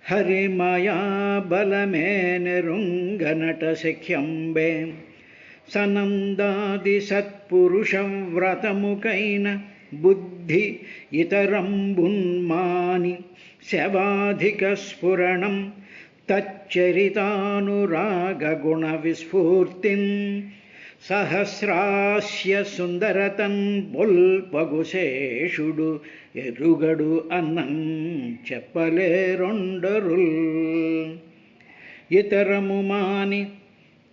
హరిమయా బలమేనెరుంగనట శక్యంబే సనందాది సత్పురుష వ్రతముకైన బుద్ధి ఇతరంబున్మాని శవాధిక స్ఫురణం తచ్చరితానురాగగుణ విస్ఫూర్తిన్ సహస్రాస్య సుందరతన్ పొల్పగుశేషుడు ఎరుగడు అన్నం చెప్పలేరొండరుల్. ఇతరము మాని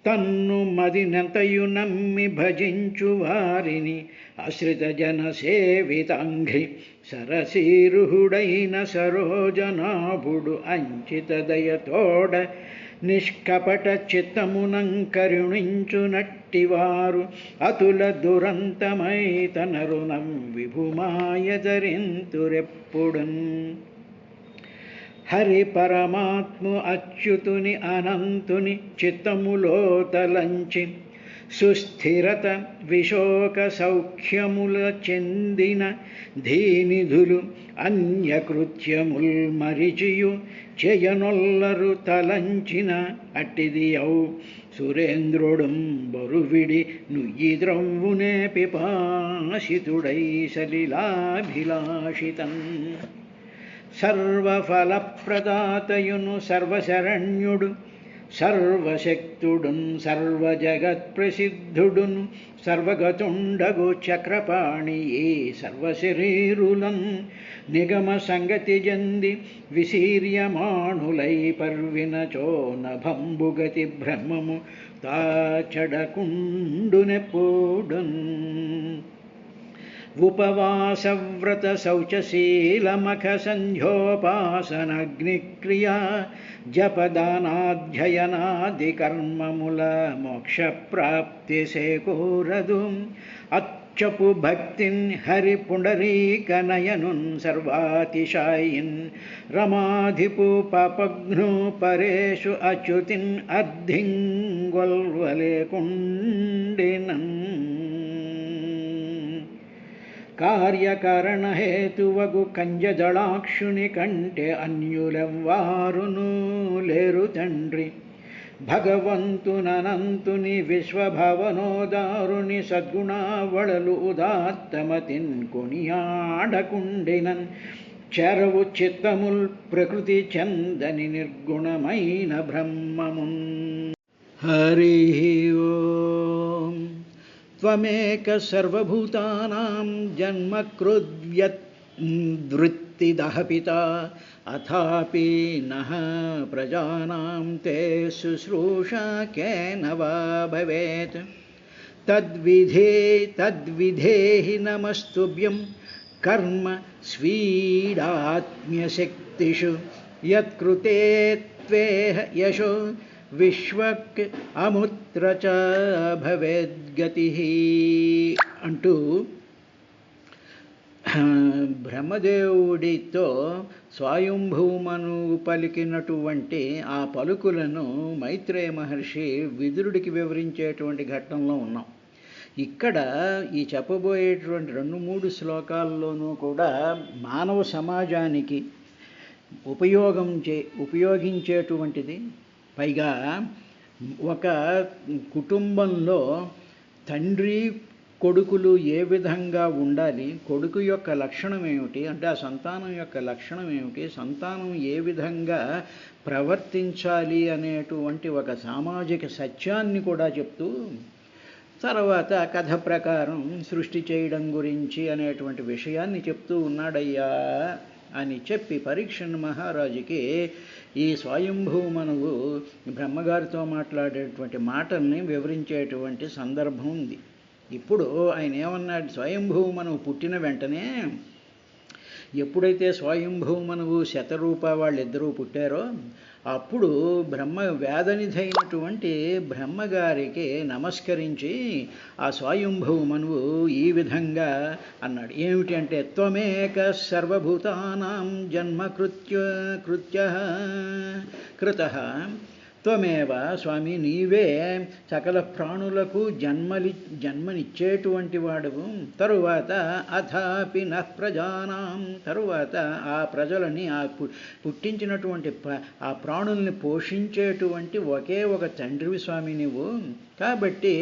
తన్ను మదినంతయు నమ్మి భజించు వారిని ఆశ్రిత జన సేవితాంఘ్రి సరసీరుహుడైన సరోజనాభుడు అంచిత దయతోడ నిష్కపట చిత్తమునం కరుణించునట్టివారు అతుల దురంతమై తనరుణం విభుమాయదరింతురెప్పుడున్. హరి పరమాత్ము అచ్యుతుని అనంతుని చిత్తములో తలంచి సుస్థిరత విశోక సౌఖ్యముల చెందిన ధీనిధులు అన్యకృత్యముల్ మరిచియు చేయనొల్లరు తలంచిన అట్టిది ఔ సురేంద్రుడుం బరువిడి నుయ్యి ద్రవ్వునే పిపాసితుడై సలిలాభిలాషితన్. సర్వఫలప్రదాతయును సర్వశరణ్యుడు సర్వశక్తుడున్ సర్వజగత్ప్రసిద్ధుడును సర్వగతుండగు చక్రపాణి ఏ సర్వశరీరులన్ నిగమ సంగతి జంది విశీర్యమాణులై పర్వినచో నభంబుగతి బ్రహ్మము తాచడకుండునెప్పుడున్. ఉపవాసవ్రత శౌచశీలమఖ సంధ్యోపాసనగ్నిక్రియా జపదానాధ్యయనాది కర్మముల మోక్షప్రాప్తి సేకూరదు. అచ్చపు భక్తిన్ హరి పుండరీకనయనున్ సర్వాతిశాయిన్ రమాధిపు పాపఘ్ను పరేషు అచ్యుతిన్ అర్ధింగొల్వలేకుండినన్. కార్యకారణహేతువగు కంజదళాక్షుని కంటే అన్యులెవ్వారును లేరు తండ్రి. భగవంతుననంతుని విశ్వభవనోదారుని సద్గుణావళలు ఉదాత్తమతిన్ కొనియాడకుండినన్. చెరవు చిత్తముల్ ప్రకృతి చందని నిర్గుణమైన బ్రహ్మమున్. హరి ఓం. త్వమేక సర్వభూతానాం జన్మకృద్వ్యద్వృత్తిదః పితా అథాపి నః ప్రజానాం తే శుశ్రూషా కేన వా భవేత్. తద్విధేహి నమస్తుభ్యం కర్మ స్వీడాత్మ్యశక్తిషు యత్కృతే త్వేహ యశో విశ్వక్ అముత్ర చ భవేద్గతి అంటూ బ్రహ్మదేవుడితో స్వయంభూమను పలికినటువంటి ఆ పలుకులను మైత్రేయ మహర్షి విదురుడికి వివరించేటువంటి ఘట్టంలో ఉన్నాం. ఇక్కడ ఈ చెప్పబోయేటువంటి 2-3 శ్లోకాల్లోనూ కూడా మానవ సమాజానికి ఉపయోగించేటువంటిది. పైగా ఒక కుటుంబంలో తండ్రి కొడుకులు ఏ విధంగా ఉండాలి, కొడుకు యొక్క లక్షణం ఏమిటి అంటే ఆ సంతానం యొక్క లక్షణం ఏమిటి, సంతానం ఏ విధంగా ప్రవర్తించాలి అనేటువంటి ఒక సామాజిక సత్యాన్ని కూడా చెప్తూ తర్వాత కథ ప్రకారం సృష్టి చేయడం గురించి అనేటువంటి విషయాన్ని చెప్తూ ఉన్నాడయ్యా అని చెప్పి పరీక్షణ్ మహారాజుకి ఈ స్వయంభూమనువు బ్రహ్మగారితో మాట్లాడేటువంటి మాటల్ని వివరించేటువంటి సందర్భం ఉంది. ఇప్పుడు ఆయన ఏమన్నాడు, స్వయంభూమనువు పుట్టిన వెంటనే ఎప్పుడైతే స్వయంభూమనువు శతరూప వాళ్ళిద్దరూ పుట్టారో అప్పుడు వేదనిధి అయినటువంటి బ్రహ్మగారికి నమస్కరించి ఆ స్వయంభూమనువు ఈ విధంగా అన్నాడు. ఏమిటి అంటే, త్వమేక సర్వభూతానాం జన్మకృత్యః త్వమేవ స్వామి నీవే సకల ప్రాణులకు జన్మనిచ్చేటువంటి వాడువు. తరువాత అథాపి నః ప్రజానాం, తరువాత ఆ ప్రజలని పుట్టించినటువంటి ఆ ప్రాణుల్ని పోషించేటువంటి ఒకే ఒక తండ్రివి స్వామి నీవు. కాబట్టి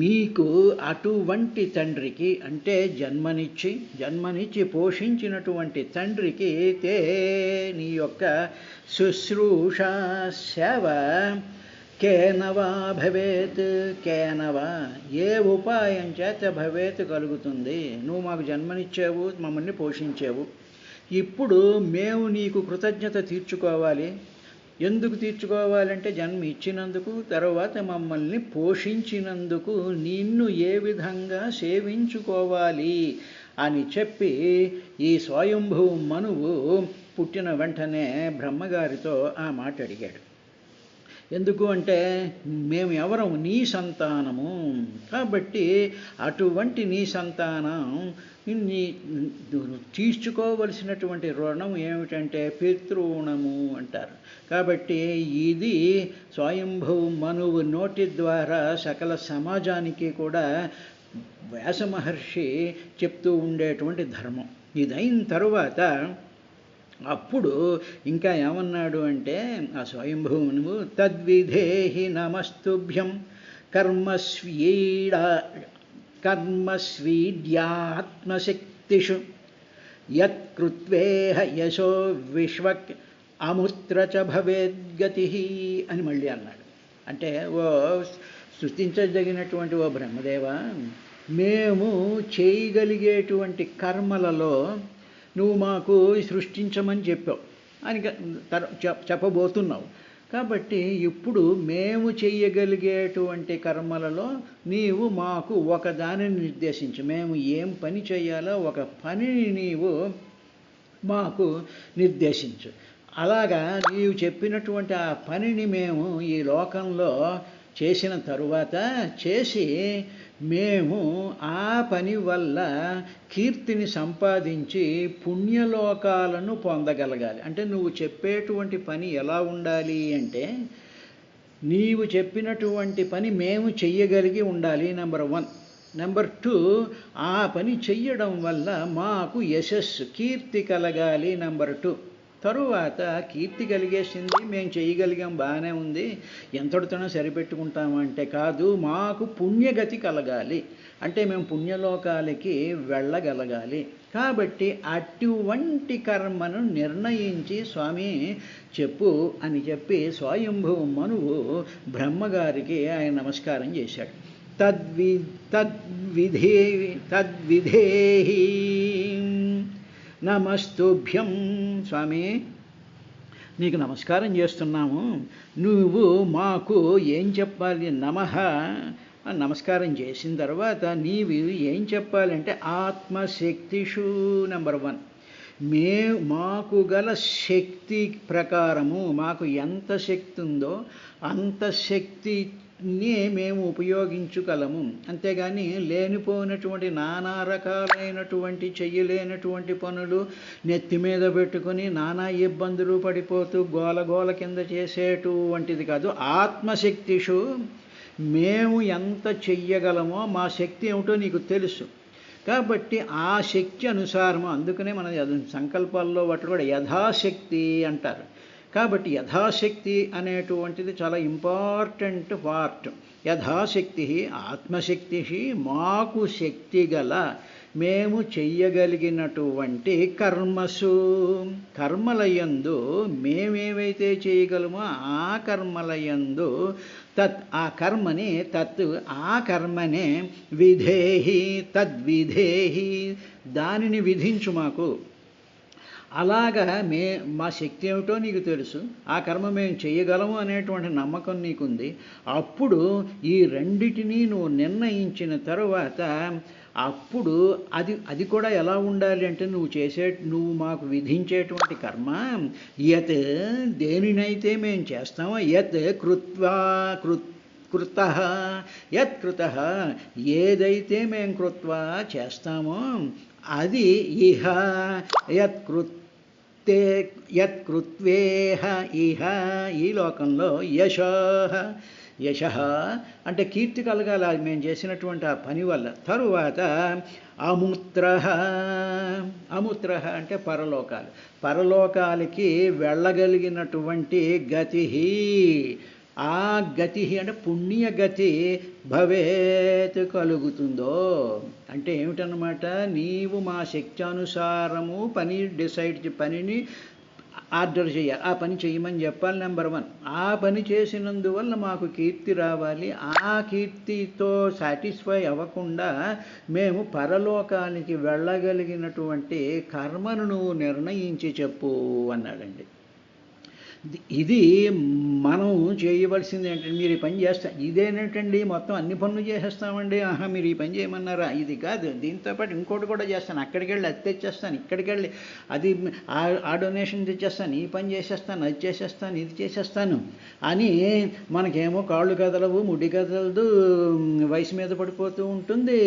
మీకు అటువంటి తండ్రికి అంటే జన్మనిచ్చి పోషించినటువంటి తండ్రికి తే నీ యొక్క శుశ్రూష సేవ కేనవా భవేత్, కేనవా ఏ ఉపాయం చేత భవేత్ కలుగుతుంది. నువ్వు మాకు జన్మనిచ్చావు, మమ్మల్ని పోషించావు, ఇప్పుడు మేము నీకు కృతజ్ఞత తీర్చుకోవాలి. ఎందుకు తీర్చుకోవాలంటే జన్మ ఇచ్చినందుకు, తర్వాత మమ్మల్ని పోషించినందుకు నిన్ను ఏ విధంగా సేవించుకోవాలి అని చెప్పి ఈ స్వయంభూ మనువు పుట్టిన వెంటనే బ్రహ్మగారితో ఆ మాట అడిగాడు. ఎందుకు అంటే మేము ఎవరం? నీ సంతానము. కాబట్టి అటువంటి నీ సంతానం తీర్చుకోవలసినటువంటి రుణం ఏమిటంటే పితృణము అంటారు. కాబట్టి ఇది స్వయంభూ మనువు నోటి ద్వారా సకల సమాజానికి కూడా వ్యాస మహర్షి చెప్తూ ఉండేటువంటి ధర్మం. ఇదైన తరువాత అప్పుడు ఇంకా ఏమన్నాడు అంటే ఆ స్వయంభూమనువు తద్విధేహి నమస్తుభ్యం కర్మస్వీడ్యాత్మశక్తిషు యత్కృత్వేహ యశో విశ్వక్ అముత్ర చ భవేద్గతి అని మళ్ళీ అన్నాడు. అంటే ఓ స్తుతించదగినటువంటి ఓ బ్రహ్మదేవ, మేము చేయగలిగేటువంటి కర్మలలో నువ్వు మాకు సృష్టించమని చెప్పావు అని చెప్పబోతున్నావు. కాబట్టి ఇప్పుడు మేము చెయ్యగలిగేటువంటి కర్మలలో నీవు మాకు ఒక దానిని నిర్దేశించు. మేము ఏం పని చేయాలో ఒక పనిని నీవు మాకు నిర్దేశించు. అలాగా నీవు చెప్పినటువంటి ఆ పనిని మేము ఈ లోకంలో చేసిన తరువాత చేసి మేము ఆ పని వల్ల కీర్తిని సంపాదించి పుణ్యలోకాలను పొందగలగాలి. అంటే నువ్వు చెప్పేటువంటి పని ఎలా ఉండాలి అంటే నీవు చెప్పినటువంటి పని మేము చెయ్యగలిగి ఉండాలి, నెంబర్ 1. నెంబర్ 2, ఆ పని చెయ్యడం వల్ల మాకు యశస్సు కీర్తి కలగాలి, నెంబర్ 2. తరువాత కీర్తి కలిగేసింది, మేము చేయగలిగాం, బాగానే ఉంది, ఎంతటితోనో సరిపెట్టుకుంటామంటే కాదు, మాకు పుణ్యగతి కలగాలి, అంటే మేము పుణ్యలోకాలకి వెళ్ళగలగాలి. కాబట్టి అటువంటి కర్మను నిర్ణయించి స్వామి చెప్పు అని చెప్పి స్వయంభూ మనువు బ్రహ్మగారికి ఆయన నమస్కారం చేశాడు. తద్విధేహి నమస్తుభ్యం, స్వామి నీకు నమస్కారం చేస్తున్నాము, నువ్వు మాకు ఏం చెప్పాలి? నమః నమస్కారం చేసిన తర్వాత నీవు ఏం చెప్పాలంటే ఆత్మశక్తిషు, నెంబర్ 1, మాకు గల శక్తి ప్రకారము మాకు ఎంత శక్తి ఉందో అంత శక్తిని మేము ఉపయోగించగలము. అంతేగాని లేనిపోయినటువంటి నానా రకాలైనటువంటి చెయ్యలేనటువంటి పనులు నెత్తి మీద పెట్టుకుని నానా ఇబ్బందులు పడిపోతూ గోలగోల కింద చేసేటువంటిది కాదు. ఆత్మశక్తిషు, మేము ఎంత చెయ్యగలమో మా శక్తి ఏమిటో నీకు తెలుసు. కాబట్టి ఆ శక్తి అనుసారము, అందుకనే మన సంకల్పాల్లో వాటి కూడా యథాశక్తి అంటారు. కాబట్టి యథాశక్తి అనేటువంటిది చాలా ఇంపార్టెంట్ పార్ట్. యథాశక్తి ఆత్మశక్తి, మాకు శక్తి గల మేము చెయ్యగలిగినటువంటి కర్మలయందు మేమేవైతే చేయగలమో ఆ కర్మలయందు ఆ కర్మనే తద్విధేహి దానిని విధించు మాకు. అలాగా మా శక్తి ఏమిటో నీకు తెలుసు, ఆ కర్మ మేము చేయగలము అనేటువంటి నమ్మకం నీకుంది. అప్పుడు ఈ రెండిటినీ నువ్వు నిర్ణయించిన తరువాత అప్పుడు అది కూడా ఎలా ఉండాలి అంటే నువ్వు మాకు విధించేటువంటి కర్మ యత్ దేనినైతే మేము చేస్తామో యత్ కృతః ఏదైతే మేము కృత్వా చేస్తామో అది ఇహ తే యత్కృత్వేహ ఇహ ఈ లోకంలో యశ అంటే కీర్తి కలగాలి మేము చేసినటువంటి ఆ పని వల్ల. తరువాత అముత్ర అంటే పరలోకాలకి వెళ్ళగలిగినటువంటి గతి. ఆ గతి అంటే పుణ్యగతి భవేత్ కలుగుతుందో అంటే ఏమిటన్నమాట, నీవు మా శక్త్యానుసారము పనిని ఆర్డర్ చేయాలి, ఆ పని చేయమని చెప్పాలి. నెంబర్ 1, ఆ పని చేసినందువల్ల మాకు కీర్తి రావాలి. ఆ కీర్తితో సాటిస్ఫై అవ్వకుండా మేము పరలోకానికి వెళ్ళగలిగినటువంటి కర్మను నువ్వు నిర్ణయించి చెప్పు అన్నాడండి. ఇది మనం చేయవలసింది ఏంటంటే, మీరు ఈ పని చేస్తారు, ఇదేనేటండి మొత్తం అన్ని పనులు చేసేస్తామండి, మీరు ఈ పని చేయమన్నారా, ఇది కాదు, దీంతోపాటు ఇంకోటి కూడా చేస్తాను, అక్కడికి వెళ్ళి అది తెచ్చేస్తాను, ఇక్కడికి వెళ్ళి అది ఆ డొనేషన్ తెచ్చేస్తాను, ఈ పని చేసేస్తాను, అది చేసేస్తాను, ఇది చేసేస్తాను అని మనకేమో కాళ్ళు కదలవు, ముడి కదలదు, వయసు మీద పడిపోతూ ఉంటుంది,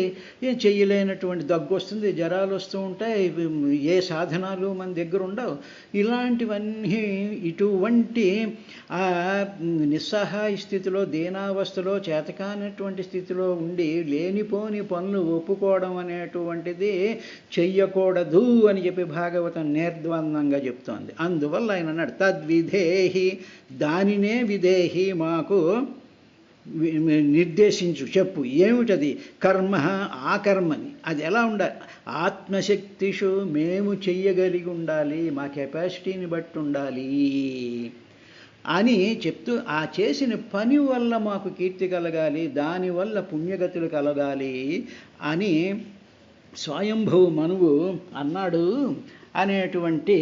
చెయ్యలేనటువంటి దగ్గు వస్తుంది, జ్వరాలు వస్తూ ఉంటాయి, ఏ సాధనాలు మన దగ్గర ఉండవు. ఇలాంటివన్నీ ఇటువంటి ఆ నిస్సహాయ స్థితిలో, దీనావస్థలో, చేతకానటువంటి స్థితిలో ఉండి లేనిపోని పనులు ఒప్పుకోవడం అనేటువంటిది చెయ్యకూడదు అని చెప్పి భాగవతం నిర్ద్వందంగా చెప్తోంది. అందువల్ల ఆయన అన్నాడు తద్విధేహి, దానినే విధేహి మాకు నిర్దేశించు, చెప్పు ఏమిటది, కర్మ, ఆ కర్మని అది ఎలా ఉండాలి, ఆత్మశక్తిషు మేము చెయ్యగలిగి ఉండాలి, మా కెపాసిటీని బట్టి ఉండాలి అని చెప్తూ, ఆ చేసిన పని వల్ల మాకు కీర్తి కలగాలి, దానివల్ల పుణ్యగతులు కలగాలి అని స్వయంభూ మనువు అన్నాడు అనేటువంటి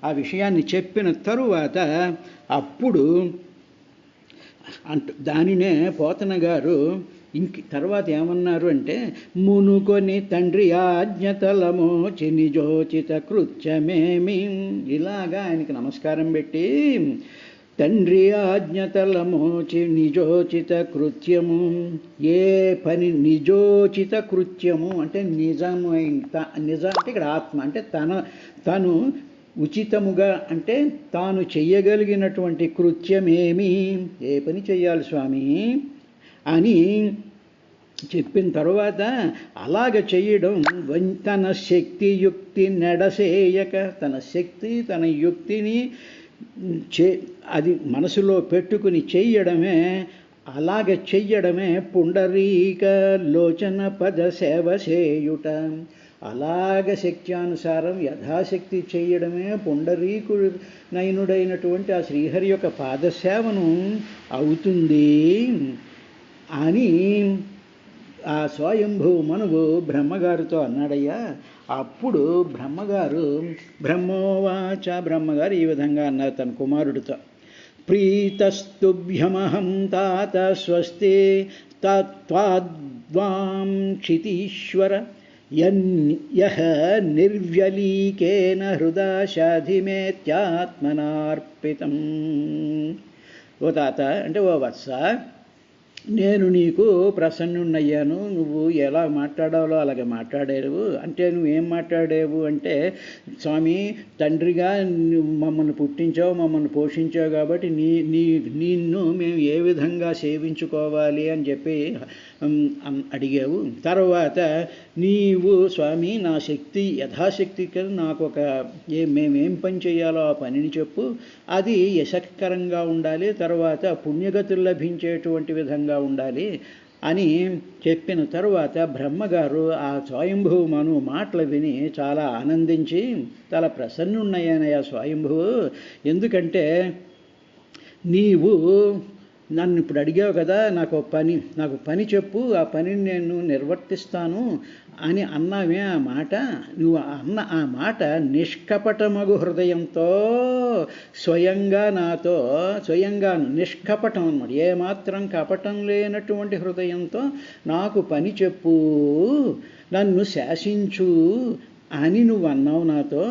ఆ విషయాన్ని చెప్పిన తరువాత అప్పుడు దానినే పోతన గారు తర్వాత ఏమన్నారు అంటే, మునుకొని తండ్రి ఆజ్ఞతలమోచి నిజోచిత కృత్యమేమి, ఇలాగా ఆయనకి నమస్కారం పెట్టి తండ్రి ఆజ్ఞతలమోచి నిజోచిత కృత్యము, ఏ పని నిజోచిత కృత్యము అంటే నిజమైన, నిజం అంటే ఇక్కడ ఆత్మ అంటే తను ఉచితముగా అంటే తాను చెయ్యగలిగినటువంటి కృత్యమేమి, ఏ పని చెయ్యాలి స్వామి అని చెప్పిన తర్వాత అలాగ చెయ్యడం, తన శక్తి యుక్తి నెడసేయక, తన శక్తి తన యుక్తిని అది మనసులో పెట్టుకుని చెయ్యడమే, అలాగ చెయ్యడమే పుండరీక లోచన పద సేవ చేయుట, అలాగ శక్త్యానుసారం యథాశక్తి చేయడమే పుండరీకుడు నయనుడైనటువంటి ఆ శ్రీహరి యొక్క పాదసేవను అవుతుంది అని ఆ స్వయంభూ మనువు బ్రహ్మగారితో అన్నాడయ్యా. అప్పుడు బ్రహ్మగారు ఈ విధంగా అన్నారు తన కుమారుడితో, ప్రీతస్తుభ్యమహం తాత స్వస్తి తత్వాద్వాం క్షితీశ్వర యః నిర్వ్యలీకేన హృదా శాధిమేత్యాత్మనార్పితం. ఓ తాత అంటే ఓ వత్స, నేను నీకు ప్రసన్నున్నయ్యాను, నువ్వు ఎలా మాట్లాడాలో అలాగే మాట్లాడేవు. అంటే నువ్వేం మాట్లాడేవు అంటే, స్వామి తండ్రిగా మమ్మల్ని పుట్టించావు, మమ్మల్ని పోషించావు కాబట్టి నిన్ను మేము ఏ విధంగా సేవించుకోవాలి అని చెప్పి అడిగావు. తర్వాత నీవు స్వామి నా శక్తి యథాశక్తికి నాకు మేమేం పని చేయాలో ఆ పనిని చెప్పు, అది యశకరంగా ఉండాలి, తర్వాత పుణ్యగతులు లభించేటువంటి విధంగా ఉండాలి అని చెప్పిన తరువాత బ్రహ్మగారు ఆ స్వయంభూ మను మాటలు విని చాలా ఆనందించి, చాలా ప్రసన్నున్నయ్యానయ్యా స్వయంభూ, ఎందుకంటే నీవు నన్ను ఇప్పుడు అడిగావు కదా, నాకు పని చెప్పు, ఆ పనిని నేను నిర్వర్తిస్తాను అని అన్నావే, ఆ మాట నువ్వు అన్న ఆ మాట నిష్కపటమగు హృదయంతో స్వయంగాను నిష్కపటం అన్నమాట, ఏమాత్రం కపటం లేనటువంటి హృదయంతో నాకు పని చెప్పు, నన్ను శాసించు అని నువ్వు అన్నావు నాతో.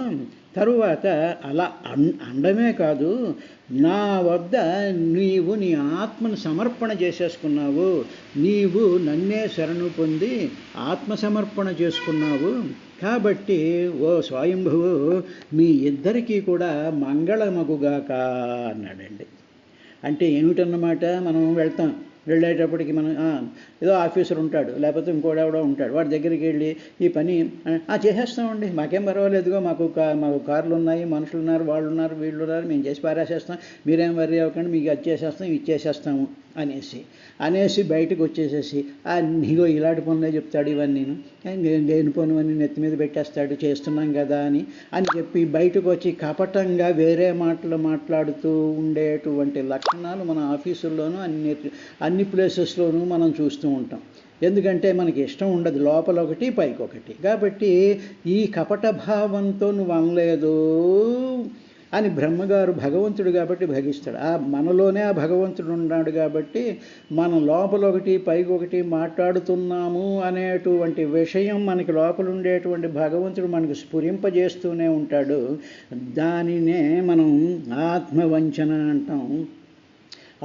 తరువాత అలా అండమే కాదు, నా వద్ద నీవు నీ ఆత్మను సమర్పణ చేసేసుకున్నావు, నీవు నన్నే శరణు పొంది ఆత్మసమర్పణ చేసుకున్నావు. కాబట్టి ఓ స్వయంభువు, మీ ఇద్దరికీ కూడా మంగళమగుగాక అన్నాడండి. అంటే ఏమిటన్నమాట, మనం వెళ్తాం, వెళ్ళేటప్పటికి మనం ఏదో ఆఫీసర్ ఉంటాడు, లేకపోతే ఇంకోడెవడో ఉంటాడు, వాడి దగ్గరికి వెళ్ళి ఈ పని చేసేస్తామండి, మాకేం పర్వాలేదుగో, మాకు కార్లు ఉన్నాయి, మనుషులు ఉన్నారు, వాళ్ళు ఉన్నారు, వీళ్ళు ఉన్నారు, మేము చేసి పారేసేస్తాం, మీరేం వర్రీ అవ్వకండి, మీకు అది చేసేస్తాం, ఇది చేసేస్తాము అనేసి బయటకు వచ్చేసేసి ఇగో ఇలాంటి పనులే చెప్తాడు, ఇవన్నీ లేని పనులన్నీ నెత్తి మీద పెట్టేస్తాడు, చేస్తున్నాం కదా అని చెప్పి బయటకు వచ్చి కపటంగా వేరే మాటలు మాట్లాడుతూ ఉండేటువంటి లక్షణాలు మన ఆఫీసుల్లోనూ అన్ని ప్లేసెస్లోనూ మనం చూస్తూ ఉంటాం. ఎందుకంటే మనకి ఇష్టం ఉండదు, లోపల ఒకటి పైకి ఒకటి. కాబట్టి ఈ కపట భావంతో నువ్వు అనలేదు అని బ్రహ్మగారు భగవంతుడు కాబట్టి భగిస్తాడు. మనలోనే ఆ భగవంతుడు ఉన్నాడు కాబట్టి మన లోపల ఒకటి పైకి ఒకటి మాట్లాడుతున్నాము అనేటువంటి విషయం మనకి లోపల ఉండేటువంటి భగవంతుడు మనకు స్ఫురింపజేస్తూనే ఉంటాడు. దానినే మనం ఆత్మవంచన అంటాం.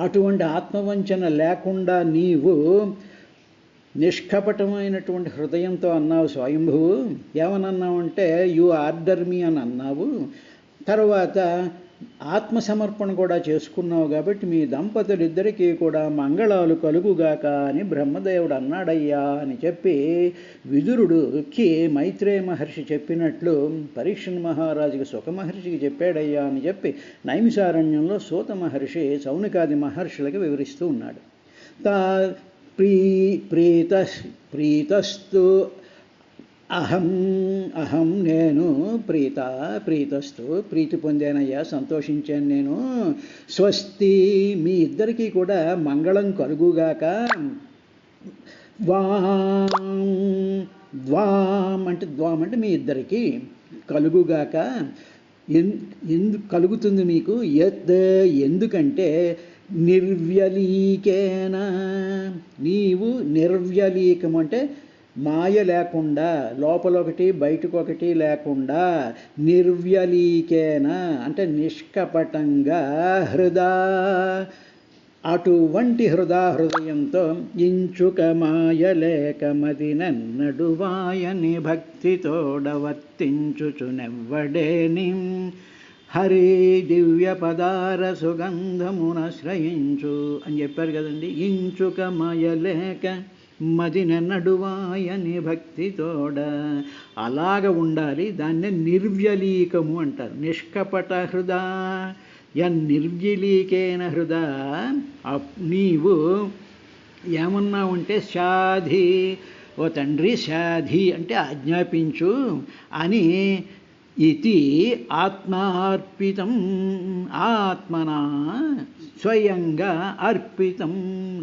అటువంటి ఆత్మవంచన లేకుండా నీవు నిష్కపటమైనటువంటి హృదయంతో అన్నావు స్వయంభువు. ఏమనన్నావంటే యు ఆర్డర్ మీ అని అన్నావు. తర్వాత ఆత్మసమర్పణ కూడా చేసుకున్నావు కాబట్టి మీ దంపతులిద్దరికీ కూడా మంగళాలు కలుగుగాక అని బ్రహ్మదేవుడు అన్నాడయ్యా అని చెప్పి విదురుడుకి మైత్రేయ మహర్షి చెప్పినట్లు పరీక్షణ్ మహారాజుకి సుఖ మహర్షికి చెప్పాడయ్యా అని చెప్పి నైమిషారణ్యంలో సూత మహర్షి సౌనికాది మహర్షులకి వివరిస్తూ ఉన్నాడు. ప్రీతస్తు అహం నేను ప్రీతస్తు ప్రీతి పొందానయ్యా, సంతోషించాను నేను. స్వస్తి మీ ఇద్దరికీ కూడా మంగళం కలుగుగాక. ద్వాం అంటే మీ ఇద్దరికీ కలుగుగాక. కలుగుతుంది మీకు. ఎందుకంటే నిర్వ్యలీకేన, నీవు నిర్వ్యలీకం అంటే మాయ లేకుండా, లోపలొకటి బయటకొకటి లేకుండా, నిర్వ్యలీకేన అంటే నిష్కపటంగా, అటువంటి హృదయంతో ఇంచుక మాయలేకమది నన్నడువాయని భక్తితోడవర్తించుచునెవ్వడేని హరి దివ్య పదార సుగంధమునశ్రయించు అని చెప్పారు కదండి. ఇంచుక మాయలేక మదిన నడువాయని భక్తితోడ, అలాగ ఉండాలి. దాన్నే నిర్వ్యలీకము అంటారు. నిష్కపట నిర్వ్యలీకేన నీవు ఏమన్నావుంటే శాధి, ఓ తండ్రి శాధి అంటే ఆజ్ఞాపించు అని. ఇది ఆత్మార్పితం, ఆత్మనా స్వయంగా అర్పితం,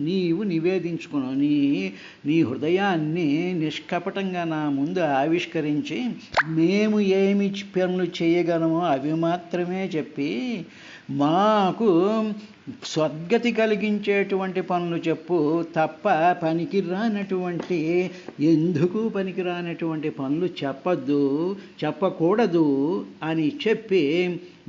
నీవు నివేదించుకును. నీ హృదయాన్ని నిష్కపటంగా నా ముందు ఆవిష్కరించి మేము ఏమి పనులు చేయగలమో అవి మాత్రమే చెప్పి మాకు స్వర్గతి కలిగించేటువంటి పనులు చెప్పు తప్ప ఎందుకు పనికిరానటువంటి పనులు చెప్పకూడదు అని చెప్పి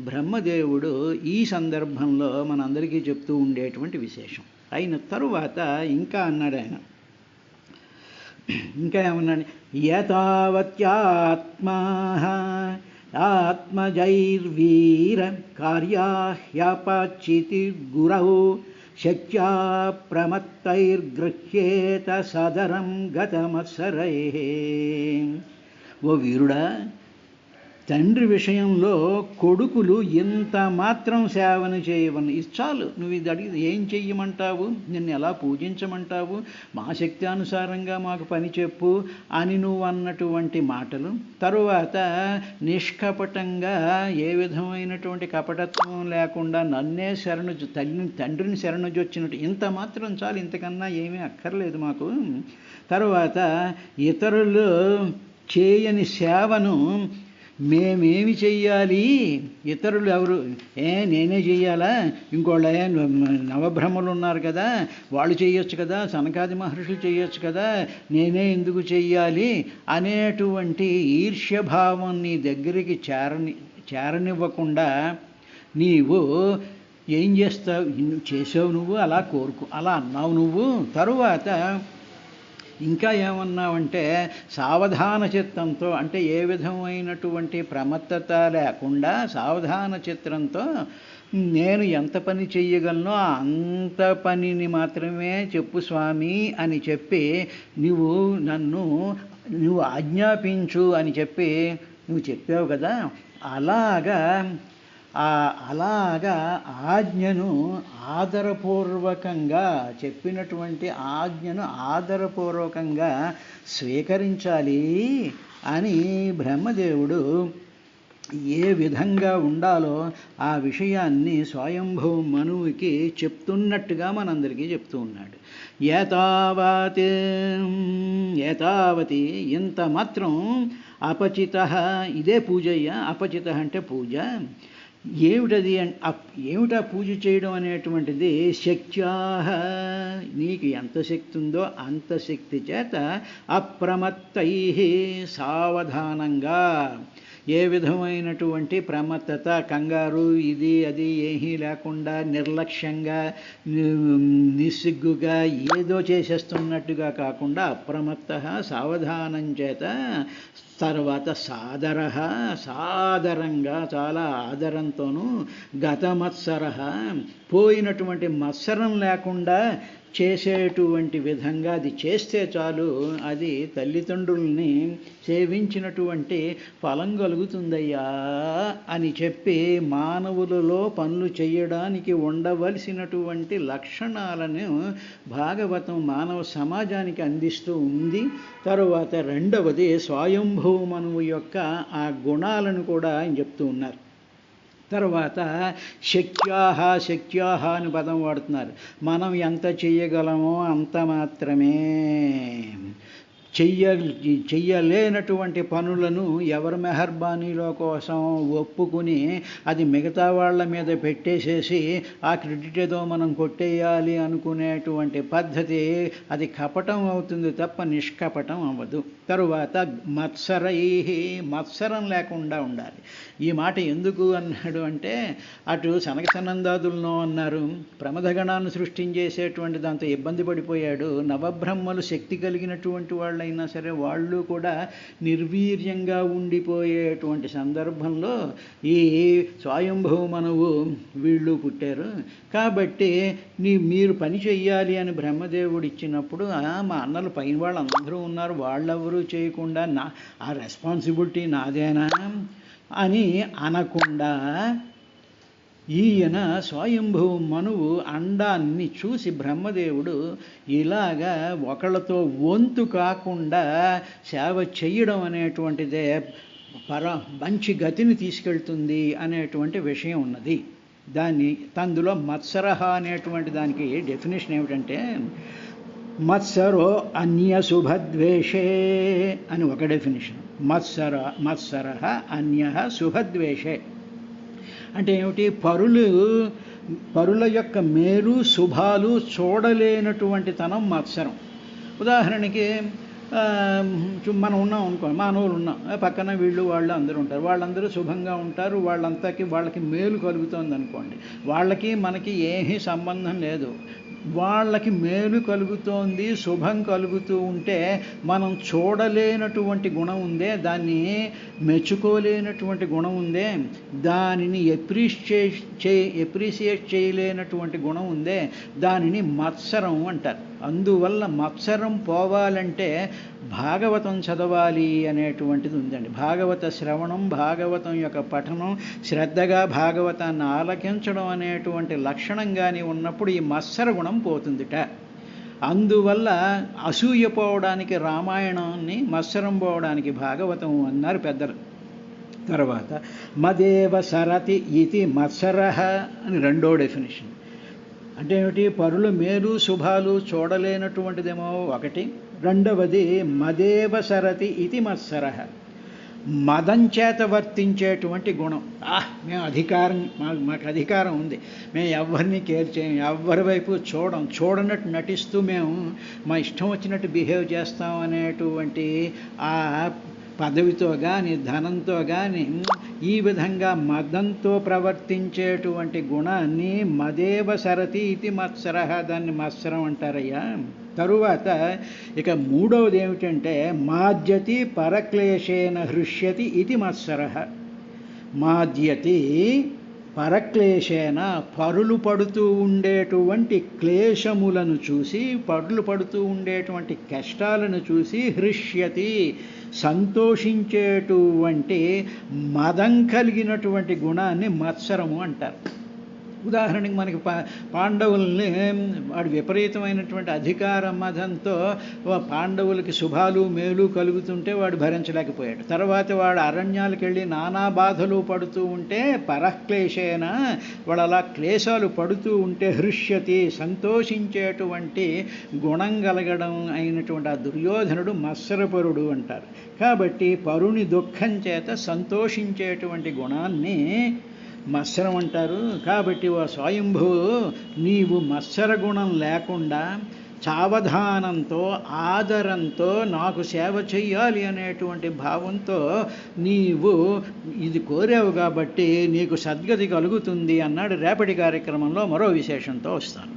బ్రహ్మదేవుడు ఈ సందర్భంలో మనందరికీ చెప్తూ ఉండేటువంటి విశేషం. అయిన తరువాత ఇంకా అన్నాడు ఆయన, ఇంకా ఏమన్నాడు, యతావత్యాత్మా ఆత్మజైర్వీర కార్యాహ్యపచితి గురౌ శక్త్యా ప్రమత్తైర్గృహ్యేత సదరం గతమత్సరైః. ఓ వీరుడా, తండ్రి విషయంలో కొడుకులు ఎంత మాత్రం సేవను చేయవని ఇది చాలు. నువ్వు ఇది అడిగి ఏం చెయ్యమంటావు, నిన్ను ఎలా పూజించమంటావు, మా శక్తి అనుసారంగా మాకు పని చెప్పు అని నువ్వు అన్నటువంటి మాటలు. తరువాత నిష్కపటంగా ఏ విధమైనటువంటి కపటత్వం లేకుండా నన్నే తండ్రిని శరణుజొచ్చినట్టు ఇంత మాత్రం చాలు, ఇంతకన్నా ఏమీ అక్కర్లేదు మాకు. తరువాత ఇతరులు చేయని సేవను మేమేమి చెయ్యాలి, ఇతరులు ఎవరు, నేనే చెయ్యాలా, ఇంకోళ్ళ నవబ్రహ్మలు ఉన్నారు కదా వాళ్ళు చేయొచ్చు కదా, సనకాది మహర్షులు చేయొచ్చు కదా, నేనే ఎందుకు చెయ్యాలి అనేటువంటి ఈర్ష్యభావం నీ దగ్గరికి చేరనివ్వకుండా నీవు ఏం చేస్తావు, చేసావు నువ్వు, అలా అలా అన్నావు నువ్వు. తరువాత ఇంకా ఏమన్నావంటే సావధాన చిత్తంతో, అంటే ఏ విధమైనటువంటి ప్రమత్తత లేకుండా సావధాన చిత్రంతో నేను ఎంత పని చెయ్యగలనో అంత పనిని మాత్రమే చెప్పు స్వామి అని చెప్పి నువ్వు ఆజ్ఞాపించు అని చెప్పి నువ్వు చెప్పావు కదా. అలాగా ఆజ్ఞను ఆదరపూర్వకంగా చెప్పినటువంటి ఆజ్ఞను ఆదరపూర్వకంగా స్వీకరించాలి అని బ్రహ్మదేవుడు ఏ విధంగా ఉండాలో ఆ విషయాన్ని స్వయంభూ మనువుకి చెప్తున్నట్టుగా మనందరికీ చెప్తూ ఉన్నాడు. ఏతావతి ఇంత మాత్రం అపచిత, ఇదే పూజయ్య. అపచిత అంటే పూజ. ఏమిటది, ఏమిటా పూజ చేయడం అనేటువంటిది, శక్త్యాహ నీకు ఎంత శక్తి ఉందో అంత శక్తి చేత అప్రమత్తై సావధానంగా, ఏ విధమైనటువంటి ప్రమత్తత, కంగారు, ఇది అది ఏమీ లేకుండా నిర్లక్ష్యంగా నిస్సిగ్గుగా ఏదో చేసేస్తున్నట్టుగా కాకుండా అప్రమత్త సావధానం చేత, తర్వాత సాదరంగా చాలా ఆదరంతోనూ, గతమత్సర పోయినటువంటి మత్సరం లేకుండా చేసేటువంటి విధంగా అది చేస్తే చాలు, అది తల్లిదండ్రుల్ని సేవించినటువంటి ఫలం కలుగుతుందయ్యా అని చెప్పి మానవులలో పనులు చేయడానికి ఉండవలసినటువంటి లక్షణాలను భాగవతం మానవ సమాజానికి అందిస్తూ ఉంది. తరువాత రెండవది స్వయంభూ మనువు యొక్క ఆ గుణాలను కూడా ఆయన చెప్తూ ఉన్నారు. తర్వాత శక్త్యాహ అని పదం వాడుతున్నారు. మనం ఎంత చెయ్యగలమో అంత మాత్రమే. చెయ్యలేనటువంటి పనులను ఎవరి మెహర్బానీలో కోసం ఒప్పుకుని అది మిగతా వాళ్ళ మీద పెట్టేసేసి ఆ క్రెడిట్ ఏదో మనం కొట్టేయాలి అనుకునేటువంటి పద్ధతి అది కపటం అవుతుంది తప్ప నిష్కపటం అవ్వదు. తరువాత మత్సరం లేకుండా ఉండాలి. ఈ మాట ఎందుకు అన్నాడు అంటే, అటు సనకసనందాదులను అన్నారు, ప్రమథగణాన్ని సృష్టించేసేటువంటి దాంతో ఇబ్బంది పడిపోయాడు. నవబ్రహ్మలు శక్తి కలిగినటువంటి వాళ్ళైనా సరే వాళ్ళు కూడా నిర్వీర్యంగా ఉండిపోయేటువంటి సందర్భంలో ఈ స్వయంభూ మనువు వీళ్ళు పుట్టారు. కాబట్టి మీరు పని చెయ్యాలి అని బ్రహ్మదేవుడు ఇచ్చినప్పుడు మా అన్నలు పైన వాళ్ళు అందరూ ఉన్నారు, వాళ్ళెవరూ చేయకుండా ఆ రెస్పాన్సిబిలిటీ నాదేనా అని అనకుండా ఈయన స్వయంభూ మనువు అండాన్ని చూసి బ్రహ్మదేవుడు ఇలాగా ఒకళ్ళతో వంతు కాకుండా సేవ చెయ్యడం అనేటువంటిదే మంచి గతిని తీసుకెళ్తుంది అనేటువంటి విషయం ఉన్నది. అందులో మత్సరహ అనేటువంటి దానికి డెఫినేషన్ ఏమిటంటే, మత్సరో అన్యశుభద్వేషే అని ఒక డెఫినేషన్. మత్సరః అన్యః శుభద్వేషే అంటే ఏమిటి, పరుల యొక్క మేలు శుభాలు చూడలేనటువంటి తనం మత్సరం. ఉదాహరణకి మనం ఉన్నాం అనుకో, మానవులు ఉన్నాం, పక్కన వీళ్ళు వాళ్ళు అందరూ ఉంటారు, వాళ్ళందరూ శుభంగా ఉంటారు, వాళ్ళకి మేలు కలుగుతుంది అనుకోండి, వాళ్ళకి మనకి ఏమీ సంబంధం లేదు. వాళ్ళకి మేలు కలుగుతోంది, శుభం కలుగుతూ ఉంటే మనం చూడలేనటువంటి గుణం ఉందే, దాన్ని మెచ్చుకోలేనటువంటి గుణం ఉందే, దానిని ఎప్రిషియేట్ చేయలేనటువంటి గుణం ఉందే, దానిని మత్సరం అంటారు. అందువల్ల మత్సరం పోవాలంటే భాగవతం చదవాలి అనేటువంటిది ఉందండి. భాగవత శ్రవణం, భాగవతం యొక్క పఠనం, శ్రద్ధగా భాగవతాన్ని ఆలకించడం అనేటువంటి లక్షణంగానే ఉన్నప్పుడు ఈ మత్సర గుణం పోతుందిట. అందువల్ల అసూయ పోవడానికి రామాయణాన్ని, మత్సరం పోవడానికి భాగవతం అన్నారు పెద్దలు. తర్వాత మదేవ సరతి ఇది మత్సరః అని రెండో డెఫినేషన్. అంటే ఏమిటి, పరుల మేలు శుభాలు చూడలేనటువంటిదేమో ఒకటి, రెండవది మదేవ సరతి ఇది మత్సరః మదం చేత వర్తించేటువంటి గుణం. మేము అధికారం, మాకు అధికారం ఉంది, మేము ఎవరిని కేర్ చేయం, ఎవరి వైపు చూడనట్టు నటిస్తూ మేము మా ఇష్టం వచ్చినట్టు బిహేవ్ చేస్తాం అనేటువంటి ఆ పదవితో కానీ ధనంతో కానీ ఈ విధంగా మదంతో ప్రవర్తించేటువంటి గుణాన్ని మదేవ సరతి ఇది మత్సరః, దాన్ని మత్సరం అంటారయ్యా. తరువాత ఇక మూడవది ఏమిటంటే మాద్యతి పరక్లేశేన హృష్యతి ఇది మత్సరః. మాద్యతి పరక్లేశేన, పరులు పడుతూ ఉండేటువంటి క్లేశములను చూసి, పరులు పడుతూ ఉండేటువంటి కష్టాలను చూసి హృష్యతి, సంతోషించేటువంటి మదం కలిగినటువంటి గుణాన్ని మత్సరము అంటారు. ఉదాహరణకి మనకి పాండవుల్ని వాడు విపరీతమైనటువంటి అధికార మదంతో పాండవులకి శుభాలు మేలు కలుగుతుంటే వాడు భరించలేకపోయాడు. తర్వాత వాడు అరణ్యాలకు వెళ్ళి నానా బాధలు పడుతూ ఉంటే పరక్లేశేన, వాడు అలా క్లేశాలు పడుతూ ఉంటే హృష్యతి, సంతోషించేటువంటి గుణం కలగడం అయినటువంటి ఆ దుర్యోధనుడు మత్సరపరుడు అంటారు. కాబట్టి పరుని దుఃఖం చేత సంతోషించేటువంటి గుణాన్ని మత్సరం అంటారు. కాబట్టి ఓ స్వయంభూ, నీవు మత్సర గుణం లేకుండా సావధానంతో ఆదరంతో నాకు సేవ చెయ్యాలి అనేటువంటి భావంతో నీవు ఇది కోరావు కాబట్టి నీకు సద్గతి కలుగుతుంది అన్నాడు. రేపటి కార్యక్రమంలో మరో విశేషంతో వస్తాను.